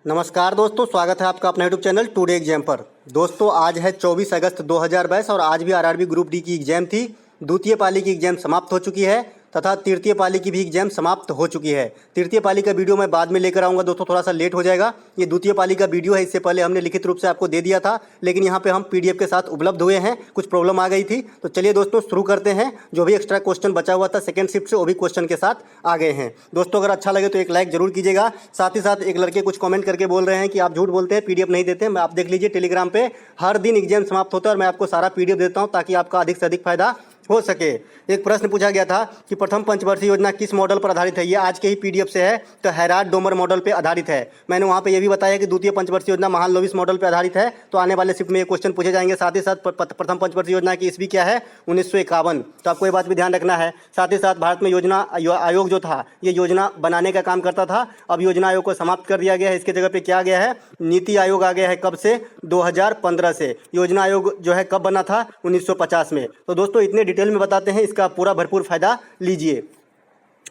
नमस्कार दोस्तों, स्वागत है आपका अपना यूट्यूब चैनल टुडे एग्जाम पर। दोस्तों आज है 24 अगस्त 2022 और आज भी आरआरबी ग्रुप डी की एग्जाम थी। द्वितीय पाली की एग्जाम समाप्त हो चुकी है तथा तृतीय पाली की भी एग्जाम समाप्त हो चुकी है। तृतीय पाली का वीडियो मैं बाद में लेकर आऊँगा दोस्तों, थोड़ा सा लेट हो जाएगा। ये द्वितीय पाली का वीडियो है, इससे पहले हमने लिखित रूप से आपको दे दिया था, लेकिन यहाँ पे हम पीडीएफ के साथ उपलब्ध हुए हैं। कुछ प्रॉब्लम आ गई थी, तो चलिए दोस्तों शुरू करते हैं। जो भी एक्स्ट्रा क्वेश्चन बचा हुआ था सेकंड शिफ्ट से, वो भी क्वेश्चन के साथ आ गए हैं। दोस्तों अगर अच्छा लगे तो एक लाइक जरूर कीजिएगा। साथ ही साथ एक लड़के कुछ कमेंट करके बोल रहे हैं कि आप झूठ बोलते हैं, पीडीएफ नहीं देते। मैं आप देख लीजिए, टेलीग्राम पे हर दिन एग्जाम समाप्त होता है और मैं आपको सारा पीडीएफ देता हूँ ताकि आपका अधिक से अधिक फायदा हो सके। एक प्रश्न पूछा गया था कि प्रथम पंचवर्षीय योजना किस मॉडल पर आधारित है। ये आज के ही पीडीएफ से है, तो हैराड डोमर मॉडल पर आधारित है। मैंने वहाँ पे ये भी बताया कि द्वितीय पंचवर्षीय योजना महालनोबिस मॉडल पर आधारित है। तो आने वाले शिफ्ट में ये क्वेश्चन पूछे जाएंगे। साथ ही साथ प्रथम पंचवर्षीय योजना की ईस्वी क्या है, 1951। तो आपको ये बात भी ध्यान रखना है। साथ ही साथ भारत में योजना आयोग जो था, ये योजना बनाने का काम करता था। अब योजना आयोग को समाप्त कर दिया गया है। इसके जगह पे क्या गया है, नीति आयोग आ गया है। कब से, 2015 से। योजना आयोग जो है कब बना था, 1950 में। तो दोस्तों इतने डिटेल में बताते हैं, इसका पूरा भरपूर फायदा लीजिए।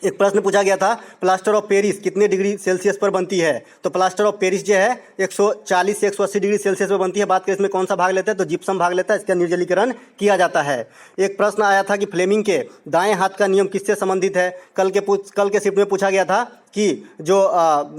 एक प्रश्न पूछा गया था, प्लास्टर ऑफ पेरिस कितने डिग्री सेल्सियस पर बनती है। तो प्लास्टर ऑफ पेरिस जो है 140 से 180 डिग्री सेल्सियस पर बनती है। बात करें इसमें कौन सा भाग लेता है, तो जिप्सम भाग लेता है। इसका निर्जलीकरण किया जाता है। एक प्रश्न आया था कि फ्लेमिंग के दाएं हाथ का नियम किससे संबंधित है। कल के शिफ्ट में पूछा गया था कि जो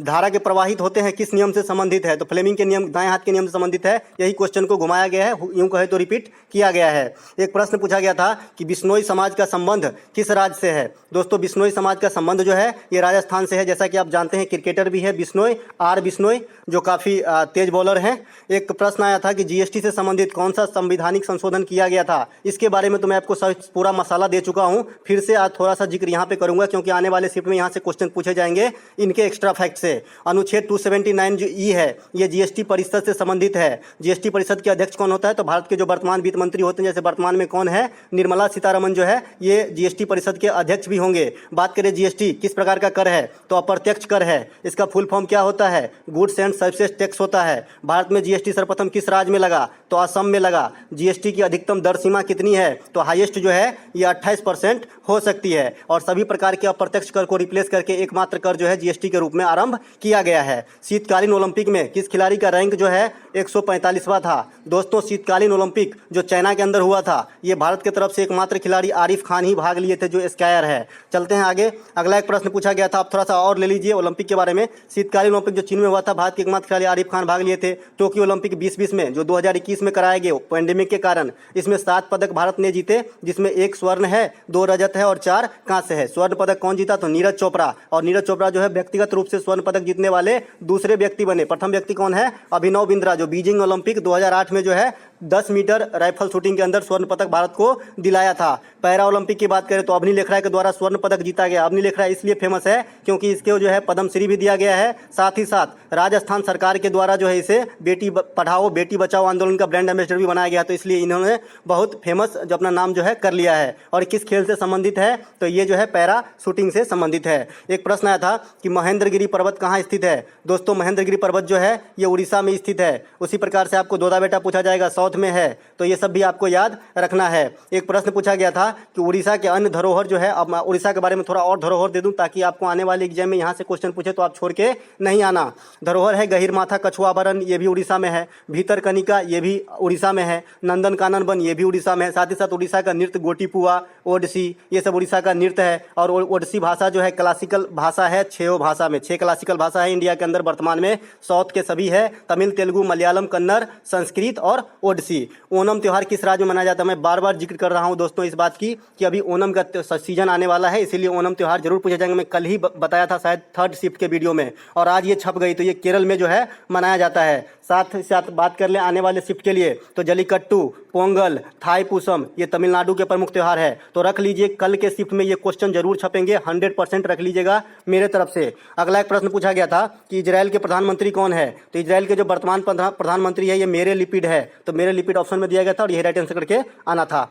धारा के प्रवाहित होते हैं किस नियम से संबंधित है। तो फ्लेमिंग के नियम दाएं हाथ के नियम से संबंधित है। यही क्वेश्चन को घुमाया गया है, यूं कहे तो रिपीट किया गया है। एक प्रश्न पूछा गया था कि बिश्नोई समाज का संबंध किस राज्य से है। दोस्तों बिश्नोई समाज का संबंध जो है ये राजस्थान से है। जैसा कि आप जानते हैं क्रिकेटर भी है बिश्नोई, आर बिश्नोई, जो काफ़ी तेज बॉलर हैं। एक प्रश्न आया था कि जीएसटी से संबंधित कौन सा संवैधानिक संशोधन किया गया था। इसके बारे में तो मैं आपको पूरा मसाला दे चुका हूँ। फिर से आज थोड़ा सा जिक्र यहाँ पे करूँगा, क्योंकि आने वाले शिफ्ट में यहाँ से क्वेश्चन पूछे जाएंगे इनके एक्स्ट्रा फैक्ट से। अनुच्छेद 279 जो ई है, ये जीएसटी परिषद से संबंधित है। जीएसटी परिषद के अध्यक्ष कौन होता है, तो भारत के जो वर्तमान वित्त मंत्री होते हैं, जैसे वर्तमान में कौन है, निर्मला सीतारमण जो है, ये जीएसटी परिषद के अध्यक्ष भी होंगे। बात करें जीएसटी किस प्रकार का कर है, तो अप्रत्यक्ष कर है। इसका फुल फॉर्म क्या होता है, गुड्स एंड सर्विसेज टैक्स होता है। भारत में जीएसटी सर्वप्रथम किस राज्य में लगा, तो असम में लगा। जीएसटी की अधिकतम दर सीमा कितनी है, तो हाईएस्ट जो है ये 28% हो सकती है। और सभी प्रकार के अप्रत्यक्ष कर को रिप्लेस करके एकमात्र कर जो है जीएसटी के रूप में आरंभ किया गया है। शीतकालीन ओलंपिक में किस खिलाड़ी का रैंक जो है 145वां था। दोस्तों शीतकालीन ओलंपिक जो चाइना के अंदर हुआ था, ये भारत की तरफ से एकमात्र खिलाड़ी आरिफ खान ही भाग लिए थे, जो स्कायर है। चलते हैं आगे। अगला एक प्रश्न पूछा गया था, आप थोड़ा सा और ले लीजिए ओलंपिक के बारे में। शीतकालीन ओलंपिक जो चीन में हुआ था, भारत के एकमात्र खिलाड़ी आरिफ खान भाग लिए थे। टोक्यो ओलंपिक 2020 में, जो 2021 में कराए गए पैंडेमिक के कारण, इसमें 7 पदक भारत ने जीते, जिसमें 1 स्वर्ण है, 2 रजत है और 4 कांस्य है। स्वर्ण पदक कौन जीता, तो नीरज चोपड़ा। और नीरज चोपड़ा जो है व्यक्तिगत रूप से स्वर्ण पदक जीतने वाले दूसरे व्यक्ति बने। प्रथम व्यक्ति कौन है, अभिनव बिंद्रा, जो बीजिंग ओलंपिक 2008 में जो है 10 मीटर राइफल शूटिंग के अंदर स्वर्ण पदक भारत को दिलाया था। पैरा ओलंपिक की बात करें तो अवनी लेखराय के द्वारा स्वर्ण पदक जीता गया। अवनी लेखराय इसलिए फेमस है क्योंकि इसके जो है पद्मश्री भी दिया गया है। साथ ही साथ राजस्थान सरकार के द्वारा जो है इसे बेटी पढ़ाओ बेटी बचाओ आंदोलन का ब्रांड एम्बेसडर भी बनाया गया। तो इसलिए इन्होंने बहुत फेमस जो अपना नाम जो है कर लिया है। और किस खेल से संबंधित है, तो ये जो है पैरा शूटिंग से संबंधित है। एक प्रश्न आया था कि महेंद्रगिरी पर्वत कहाँ स्थित है। दोस्तों महेंद्रगिरी पर्वत जो है ये उड़ीसा में स्थित है। उसी प्रकार से आपको दोदा बेटा पूछा जाएगा, साउथ में है। तो ये सब भी आपको याद रखना है। एक प्रश्न पूछा गया था कि उड़ीसा के अन्य धरोहर जो है, अब मैं उड़ीसा के बारे में थोड़ा और धरोहर दे दूं ताकि आपको आने वाले एग्जाम में यहाँ से क्वेश्चन पूछे तो आप छोड़ के नहीं आना। धरोहर है गहिरमाथा कछुआभरण, ये भी उड़ीसा में है। भीतरकनिका ये भी उड़ीसा में है। नंदनकानन वन ये भी उड़ीसा में है। साथ ही साथ उड़ीसा का नृत्य गोटीपुआ, ओडिसी, ये सब उड़ीसा का नृत्य है। और ओडिसी भाषा जो है क्लासिकल भाषा है। 6 भाषा में 6 क्लासिकल भाषा है इंडिया के अंदर वर्तमान में। साउथ के सभी है, तमिल, तेलुगु, मलयालम, कन्नड़, संस्कृत और ओडिसी। ओणम त्यौहार किस राज्य में मनाया जाता है। मैं बार बार जिक्र कर रहा हूं दोस्तों इस बात की कि अभी ओणम का सीजन आने वाला है, इसीलिए ओणम त्यौहार जरूर पूछे जाएंगे। मैं कल ही बताया था शायद थर्ड शिफ्ट के वीडियो में, और आज ये छप गई। तो ये केरल में जो है मनाया जाता है। साथ ही साथ बात कर लें आने वाले शिफ्ट के लिए, तो जलीकट्टू, पोंगल, थाई पूसम ये तमिलनाडु के प्रमुख त्यौहार है। तो रख लीजिए, कल के शिफ्ट में ये क्वेश्चन जरूर छपेंगे, 100% रख लीजिएगा मेरे तरफ से। अगला एक प्रश्न पूछा गया था कि इजराइल के प्रधानमंत्री कौन है। तो इजराइल के जो वर्तमान प्रधानमंत्री है ये मेरे लिपिड है। तो मेरे लिपिड ऑप्शन में दिया गया था और ये राइट आंसर करके आना था।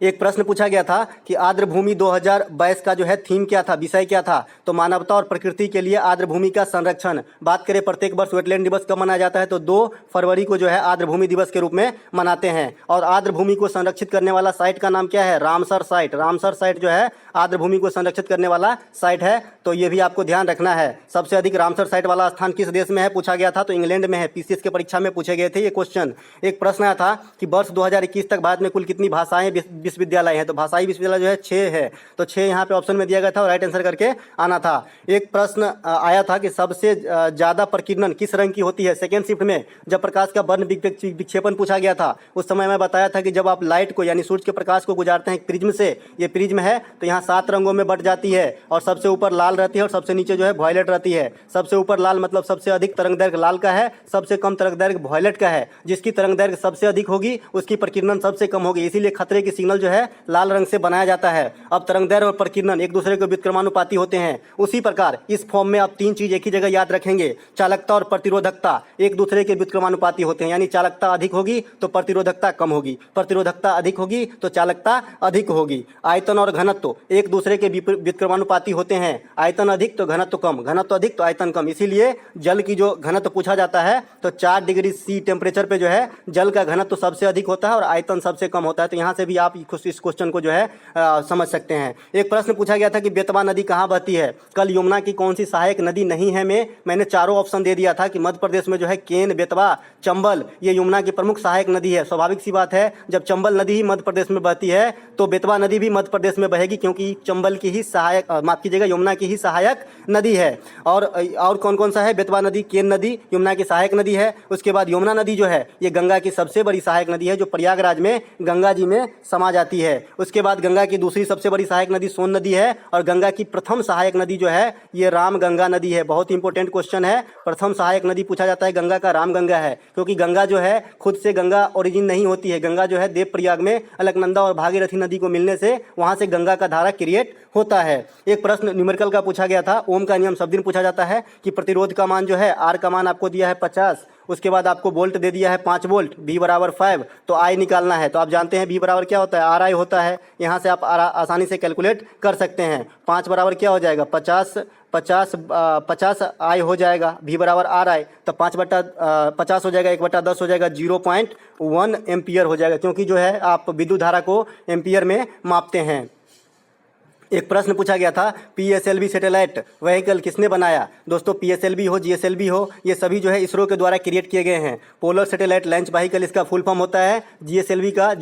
एक प्रश्न पूछा गया था कि आर्द्रभूमि 2022 का जो है थीम क्या था, विषय क्या था, तो मानवता और प्रकृति के लिए आर्द्रभूमि का संरक्षण। बात करें प्रत्येक वर्ष वेटलैंड दिवस कब मनाया जाता है, तो 2 फरवरी को जो है आर्द्रभूमि दिवस के रूप में मनाते हैं। और आर्द्रभूमि को संरक्षित करने वाला साइट का नाम क्या है, रामसर साइट। रामसर साइट जो है आर्द्रभूमि को संरक्षित करने वाला साइट है, तो ये भी आपको ध्यान रखना है। सबसे अधिक रामसर साइट वाला स्थान किस देश में है, पूछा गया था, तो इंग्लैंड में है। पीसीएस के परीक्षा में पूछे गए थे ये क्वेश्चन। एक प्रश्न आया था कि वर्ष 2021 तक भारत में कुल कितनी भाषाएं विश्वविद्यालय हैं, तो भाषाई विश्वविद्यालय जो है 6 है, तो 6 यहाँ पे ऑप्शन में दिया गया था और राइट आंसर करके आना था। एक प्रश्न आया था कि सबसे ज़्यादा प्रकीर्णन किस रंग की होती है सेकेंड शिफ्ट में, जब प्रकाश का वर्ण विक्षेपण पूछा गया था। उस समय मैं बताया था कि जब आप लाइट को यानी सूर्य के प्रकाश को गुजारते हैं प्रिज्म से, ये प्रिज्म है तो यहाँ 7 रंगों में बट जाती है, और सबसे ऊपर लाल रहती है और सबसे नीचे जो है वॉयलेट रहती है। सबसे ऊपर लाल मतलब सबसे अधिक तरंग दैर्घ्य लाल का है, सबसे कम तरंग दैर्घ्य वॉयलेट का है। जिसकी तरंग दैर्घ्य सबसे अधिक होगी उसकी प्रकीर्णन सबसे कम होगी, इसीलिए खतरे की सिग्नल जो है लाल रंग से बनाया जाता है। अब तरंग दैर्घ्य और प्रकीर्णन एक दूसरे के व्युत्क्रमानुपाती होते हैं। उसी प्रकार इस फॉर्म में आप 3 चीज एक ही जगह याद रखेंगे, चालकता और प्रतिरोधकता एक दूसरे के व्युत्क्रमानुपाती होते हैं, यानी चालकता अधिक होगी तो प्रतिरोधकता कम होगी, प्रतिरोधकता अधिक होगी तो चालकता अधिक होगी। आयतन और घनत्व एक दूसरे के व्युत्क्रमानुपाती होते हैं, आयतन अधिक तो घनत्व कम, घनत्व अधिक तो आयतन कम। इसीलिए जल की जो घनत्व पूछा जाता है तो 4 डिग्री सी टेम्परेचर पे जो है जल का घनत्व सबसे अधिक होता है और आयतन सबसे कम होता है। तो यहाँ से भी आप इस क्वेश्चन को जो है समझ सकते हैं। एक प्रश्न पूछा गया था कि बेतवा नदी कहाँ बहती है, कल यमुना की कौन सी सहायक नदी नहीं है में मैंने चारों ऑप्शन दे दिया था कि मध्य प्रदेश में जो है केन, बेतवा, चंबल ये यमुना की प्रमुख सहायक नदी है। स्वाभाविक सी बात है, जब चंबल नदी ही मध्य प्रदेश में बहती है तो बेतवा नदी भी मध्य प्रदेश में बहेगी, क्योंकि चंबल की ही सहायक माफ कीजिएगा यमुना की ही सहायक नदी है। और कौन कौन सा है, बेतवा नदी, केन नदी यमुना की सहायक नदी है। उसके बाद यमुना नदी जो है ये गंगा की सबसे बड़ी सहायक नदी है, जो प्रयागराज में गंगा जी में समा जाती है। उसके बाद गंगा की दूसरी सबसे बड़ी सहायक नदी सोन नदी है, और गंगा की प्रथम सहायक नदी जो है ये राम गंगा नदी है। बहुत इंपॉर्टेंट क्वेश्चन है, प्रथम सहायक नदी पूछा जाता है गंगा का राम गंगा है, क्योंकि गंगा जो है खुद से गंगा ओरिजिन नहीं होती है। गंगा जो है देवप्रयाग में अलकनंदा और भागीरथी नदी को मिलने से वहां से गंगा का धारा क्रिएट होता है। एक प्रश्न न्यूमेरिकल का पूछा गया था, ओम का नियम सब दिन पूछा जाता है कि प्रतिरोध का मान जो है आर का मान आपको दिया है 50, उसके बाद आपको वोल्ट दे दिया है 5 वोल्ट, बी बराबर 5, तो आई निकालना है। तो आप जानते हैं बी बराबर क्या होता है, आर आई होता है। यहाँ से आप आसानी से कैलकुलेट कर सकते हैं। 5 बराबर क्या हो जाएगा, 50 आई हो जाएगा, बी बराबर आर आई, तो 5/50 हो जाएगा, 1/10 हो जाएगा, 0.1 एम्पियर हो जाएगा, क्योंकि जो है आप विद्युत धारा को एम्पियर में मापते हैं। एक प्रश्न पूछा गया था पीएसएलवी सैटेलाइट व्हीकल किसने बनाया। दोस्तों पीएसएलवी हो, जीएसएलवी हो, ये सभी जो है इसरो के द्वारा क्रिएट किए गए हैं। पोलर सैटेलाइट लॉन्च व्हीकल इसका फुल फॉर्म होता है। जीएसएलवी का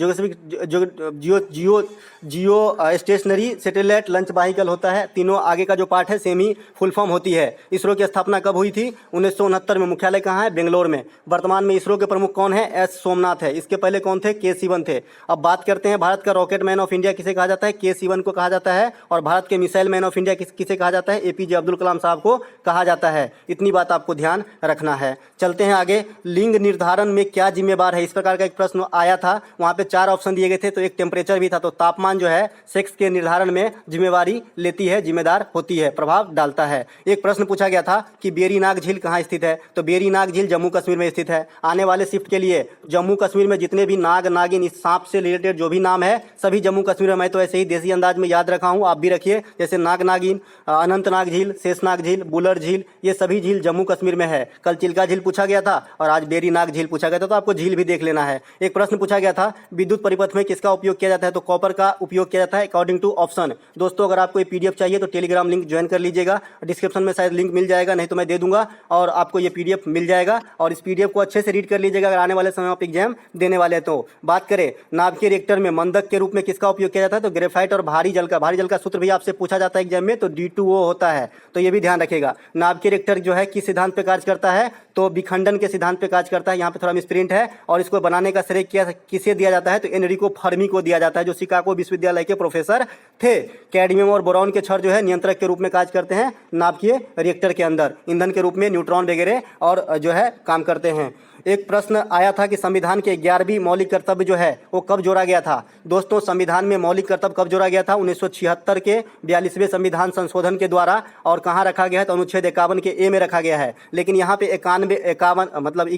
जियो स्टेशनरी सैटेलाइट लॉन्च व्हीकल होता है। तीनों आगे का जो पार्ट है सेम ही फुल फॉर्म होती है। इसरो की स्थापना कब हुई थी, 1969 में। मुख्यालय कहाँ है, बेंगलोर में। वर्तमान में इसरो के प्रमुख कौन है, एस सोमनाथ है। इसके पहले कौन थे, के सिवन थे। अब बात करते हैं भारत का रॉकेट मैन ऑफ इंडिया किसे कहा जाता है, के सिवन को कहा जाता है। और भारत के मिसाइल मैन ऑफ इंडिया किसे कहा जाता है, एपीजे अब्दुल कलाम साहब को कहा जाता है। इतनी बात आपको ध्यान रखना है। चलते हैं आगे। लिंग निर्धारण में क्या जिम्मेवार है, इस प्रकार का एक प्रश्न आया था। वहाँ पे 4 ऑप्शन दिए गए थे, तो एक टेम्परेचर भी था। तो तापमान जो है सेक्स के निर्धारण में जिम्मेवारी लेती है, जिम्मेदार होती है, प्रभाव डालता है। एक प्रश्न पूछा गया था कि बेरीनाग झील कहाँ स्थित है, तो बेरीनाग झील जम्मू कश्मीर में स्थित है। आने वाले शिफ्ट के लिए जम्मू कश्मीर में जितने भी नाग नागिन इस सांप से रिलेटेड जो भी नाम है सभी जम्मू कश्मीर में, मैं तो ऐसे ही देसी अंदाज में याद रखा हूँ, आप भी रखिए। जैसे नाग नागिन, अनंतनाग झील, शेषनाग झील, बुलर झील, ये सभी झील जम्मू कश्मीर में है। कल चिल्का झील पूछा गया था और आज बेरीनाग झील पूछा गया था, तो आपको झील भी देख लेना है। एक प्रश्न पूछा गया था विद्युत परिपथ में किसका उपयोग किया जाता है, तो कॉपर का उपयोग किया जाता है अकॉर्डिंग टू ऑप्शन। दोस्तों अगर आपको ये पीडीएफ चाहिए तो टेलीग्राम लिंक ज्वाइन कर लीजिएगा, डिस्क्रिप्शन में शायद लिंक मिल जाएगा, नहीं तो मैं दे दूंगा और आपको ये पीडीएफ मिल जाएगा। और इस पीडीएफ को अच्छे से रीड कर लीजिएगा अगर आने वाले समय आप एग्जाम देने वाले हैं तो। बात करें नाभिकीय रिएक्टर में मंदक के रूप में किसका उपयोग किया जाता है, तो ग्रेफाइट और भारी जल का। भारी जल का सूत्र भी आपसे पूछा जाता है एग्जाम में, तो D2O होता है, तो ये भी ध्यान रखिएगा। नाभिकीय रिएक्टर जो है किस सिद्धांत पे कार्य करता है, तो विखंडन के सिद्धांत पे कार्य करता है। यहाँ पे थोड़ा मिसप्रिंट है, और इसको बनाने का श्रेय किसे दिया जाता है, तो एनरिको फर्मी को दिया जाता है, जो शिकागो विश्वविद्यालय के प्रोफेसर थे। कैडमियम और बोरॉन के छड़ जो है नियंत्रक के रूप में कार्य करते हैं नाभिकीय रिएक्टर के अंदर, ईंधन के रूप में न्यूट्रॉन वगैरह और जो है काम करते हैं। एक प्रश्न आया था कि संविधान के 11वीं मौलिक कर्तव्य जो है वो कब जोड़ा गया था। दोस्तों संविधान में मौलिक कर्तव्य कब जोड़ा गया था, 1976 के 42वें संविधान संशोधन के द्वारा। और कहाँ रखा गया है, तो अनुच्छेद 51 के ए में रखा गया है। लेकिन यहाँ पे 91 इक्यावन मतलब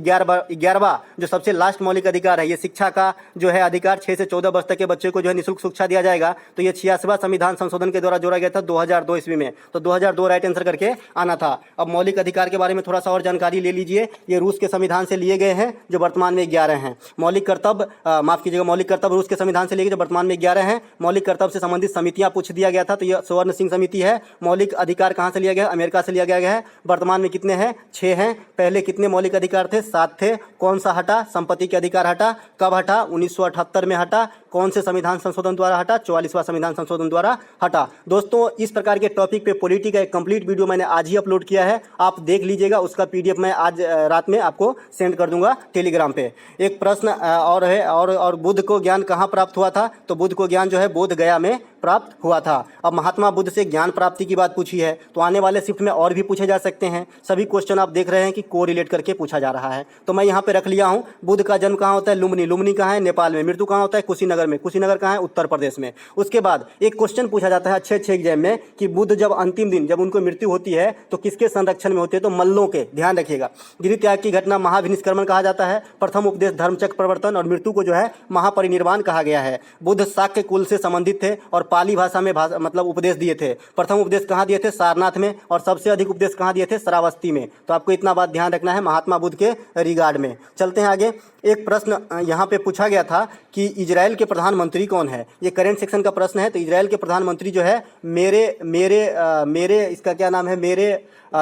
11वां जो सबसे लास्ट मौलिक अधिकार है, ये शिक्षा का जो है अधिकार 6 से 14 वर्ष तक के बच्चे को जो है निःशुल्क शिक्षा दिया जाएगा। तो ये 86वां संविधान संशोधन के द्वारा जोड़ा गया था 2002 ईस्वी में। तो 2002 राइट आंसर करके आना था। अब मौलिक अधिकार के बारे में थोड़ा सा और जानकारी ले लीजिए। ये रूस के संविधान से लिए गए हैं जो वर्तमान में 11 हैं। मौलिक कर्तव्य माफ कीजिएगा, मौलिक कर्तव्य रूस के संविधान से लिए गए जो वर्तमान में 11 हैं। मौलिक कर्तव्य से संबंधित समितियां पूछ दिया गया था, तो ये स्वर्ण सिंह समिति है। मौलिक अधिकार कहाँ से लिया गया? अमेरिका से लिया गया है। वर्तमान में कितने हैं? 6 हैं। पहले कितने मौलिक अधिकार थे? 7 थे। कौन सा हटा? संपत्ति के अधिकार हटा। कब हटा? 1978 में हटा। कौन से संविधान संशोधन द्वारा हटा? 44वां संविधान संशोधन द्वारा हटा। दोस्तों, इस प्रकार के टॉपिक पे पॉलिटी का एक कंप्लीट वीडियो मैंने आज ही अपलोड किया है, आप देख लीजिएगा। उसका PDF मैं आज रात में आपको सेंड कर दूंगा टेलीग्राम पे। एक प्रश्न और है, और बुद्ध को ज्ञान कहाँ प्राप्त हुआ था? तो बुद्ध को ज्ञान जो है बोध गया में प्राप्त हुआ था। अब महात्मा बुद्ध से ज्ञान प्राप्ति की बात पूछी है, तो आने वाले शिफ्ट में और भी पूछे जा सकते हैं। सभी क्वेश्चन आप देख रहे हैं कि कोरिलेट करके पूछा जा रहा है। तो मैं यहाँ पे रख लिया हूँ। बुद्ध का जन्म कहाँ होता है? लुम्बिनी। लुम्बिनी कहाँ है? नेपाल में। मृत्यु कहाँ होता है? कुशीनगर में। कुशीनगर कहाँ है? उत्तर प्रदेश में। उसके बाद एक क्वेश्चन पूछा जाता है अच्छे एग्जाम में कि बुद्ध जब अंतिम दिन जब उनको मृत्यु होती है तो किसके संरक्षण में होते हैं? तो मल्लों के। ध्यान रखिएगा। गिरि त्याग की घटना महाविनिष्क्रमण कहा जाता है। प्रथम उपदेश धर्मचक्र प्रवर्तन, और मृत्यु को जो है महापरिनिर्वाण कहा गया है। बुद्ध शाक्य कुल से संबंधित थे और पाली भाषा में मतलब उपदेश दिए थे। प्रथम उपदेश कहाँ दिए थे? सारनाथ में। और सबसे अधिक उपदेश कहाँ दिए थे? श्रावस्ती में। तो आपको इतना बात ध्यान रखना है महात्मा बुद्ध के रिगार्ड में। चलते हैं आगे। एक प्रश्न यहाँ पे पूछा गया था कि इजराइल के प्रधानमंत्री कौन है? ये करेंट सेक्शन का प्रश्न है। तो इजराइल के प्रधानमंत्री जो है मेरे इसका क्या नाम है?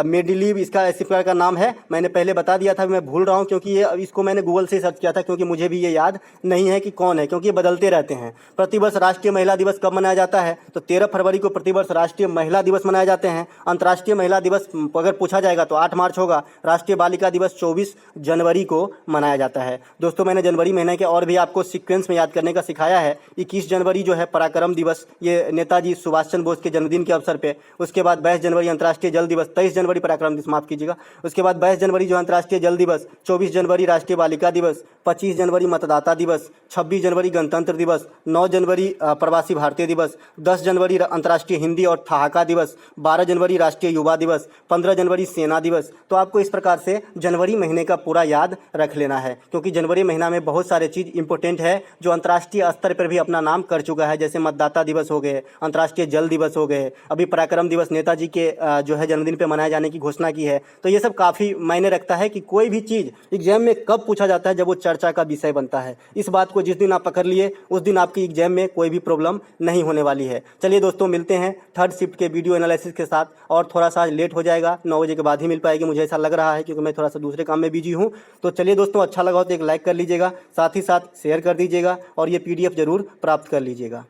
मेडिलीव इसका इसी प्रकार का नाम है। मैंने पहले बता दिया था, मैं भूल रहा हूँ क्योंकि ये इसको मैंने गूगल से सर्च किया था, क्योंकि मुझे भी ये याद नहीं है कि कौन है, क्योंकि ये बदलते रहते हैं। प्रतिवर्ष राष्ट्रीय महिला दिवस कब मनाया जाता है? तो 13 फरवरी को प्रतिवर्ष राष्ट्रीय महिला दिवस मनाए जाते हैं। अंतर्राष्ट्रीय महिला दिवस अगर पूछा जाएगा तो 8 मार्च होगा। राष्ट्रीय बालिका दिवस 24 जनवरी को मनाया जाता है। दोस्तों, मैंने जनवरी महीने के और भी आपको सीक्वेंस में याद करने का सिखाया है। 21 जनवरी जो है पराक्रम दिवस, ये नेताजी सुभाष चंद्र बोस के जन्मदिन के अवसर पे। उसके बाद 22 जनवरी अंतर्राष्ट्रीय जल दिवस, 23 जनवरी पराक्रम दिवस, माफ कीजिएगा। उसके बाद 22 जनवरी जो अंतर्राष्ट्रीय जल दिवस, 24 जनवरी राष्ट्रीय बालिका दिवस, 25 जनवरी मतदाता दिवस, 26 जनवरी गणतंत्र दिवस, 9 जनवरी प्रवासी भारतीय दिवस, 10 जनवरी अंतर्राष्ट्रीय हिंदी और ठहाका दिवस, 12 जनवरी राष्ट्रीय युवा दिवस, 15 जनवरी सेना दिवस। तो आपको इस प्रकार से जनवरी महीने का पूरा याद रख लेना है, क्योंकि जनवरी महीना में बहुत सारे चीज़ इंपॉर्टेंट है जो अंतर्राष्ट्रीय स्तर पर भी अपना नाम कर चुका है। जैसे मतदाता दिवस हो गए, अंतर्राष्ट्रीय जल दिवस हो गए, अभी पराक्रम दिवस नेताजी के जो है जन्मदिन पे मनाए जाने की घोषणा की है। तो ये सब काफ़ी मायने रखता है कि कोई भी चीज़ एग्जाम में कब पूछा जाता है, जब वो चर्चा का विषय बनता है। इस बात को जिस दिन आप पकड़ लिए उस दिन आपकी एग्जाम में कोई भी प्रॉब्लम नहीं होने वाली है। चलिए दोस्तों, मिलते हैं थर्ड शिफ्ट के वीडियो एनालिसिस के साथ। और थोड़ा सा लेट हो जाएगा, 9 बजे के बाद ही मिल पाएगी, मुझे ऐसा लग रहा है, क्योंकि मैं थोड़ा सा दूसरे काम में बिजी हूँ। तो चलिए दोस्तों, अच्छा लगा हो तो एक लाइक कर लीजिएगा, साथ ही साथ शेयर कर दीजिएगा और ये PDF जरूर प्राप्त कर लीजिएगा।